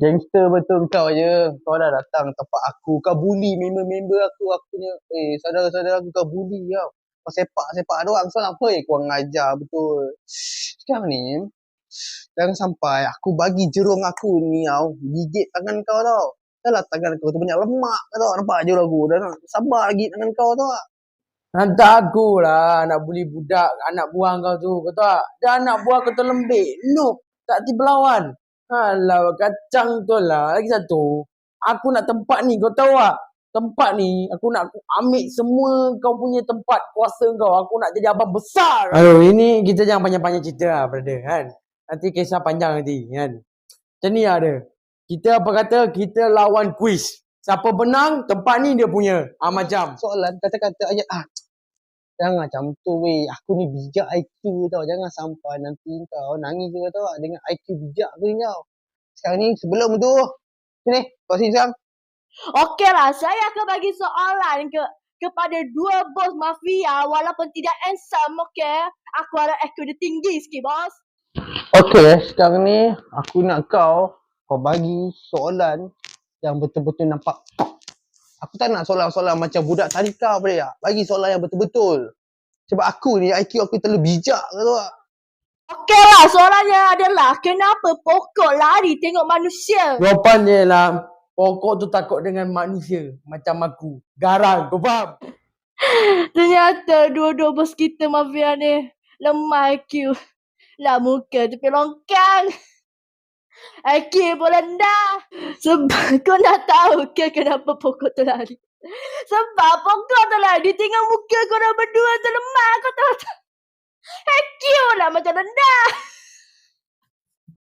gangster betul kau je. Kau dah datang tempat aku. Kau bully member-member aku. Aku punya, saudara-saudara aku kau bully kau. Kau sepak-sepak doang. So apa kau ngajar betul. Sekarang ni, jangan sampai aku bagi jerung aku ni tau. Gigit tangan kau tau. Dah lah tangan kau tu banyak lemak tau. Nampak jerung aku. Dah nak sabar lagi tangan kau tau tak? Hantar aku lah nak bully budak anak buah kau tu, kau tahu tak? Dah anak buah kau terlembik, noob, tak hati berlawan. Alah, kacang tu lah. Lagi satu, aku nak tempat ni, kau tahu tak? Tempat ni, aku nak ambil semua kau punya tempat kuasa kau. Aku nak jadi abang besar. Aduh, ini kita jangan panjang-panjang cerita lah, brother, kan? Nanti kisah panjang nanti, kan? Macam ni lah dia. Kita apa kata, kita lawan kuis. Siapa menang, tempat ni dia punya. Macam. Soalan kata-kata ayat. Jangan macam tu weh. Aku ni bijak IQ tau. Jangan sampai nanti kau nangis je tau tak? Dengan IQ bijak aku ni tau. Sekarang ni sebelum tu. Sini, kau sini sekarang. Okeylah, saya akan bagi soalan kepada dua bos mafia walaupun tidak handsome, okey? Aku ada IQ dia tinggi sikit, bos. Okey, sekarang ni aku nak kau bagi soalan yang betul-betul nampak. Aku tak nak soalan-soalan macam budak tadika boleh tak? Bagi soalan yang betul-betul. Sebab aku ni IQ aku terlalu bijak ke tu tak? Okeylah, soalannya adalah kenapa pokok lari tengok manusia? Jawapan dia lah, pokok tu takut dengan manusia. Macam aku. Garang, kau faham? Ternyata dua-dua bos kita mafia ni lemah IQ. Lah muka tepi longkang. IQ pun rendah. Sebab kau nak tahu ke kenapa pokok tu lari? Sebab pokok tu lari tengok muka korang berdua tu lemah. Kau tahu tak? IQ lah macam rendah.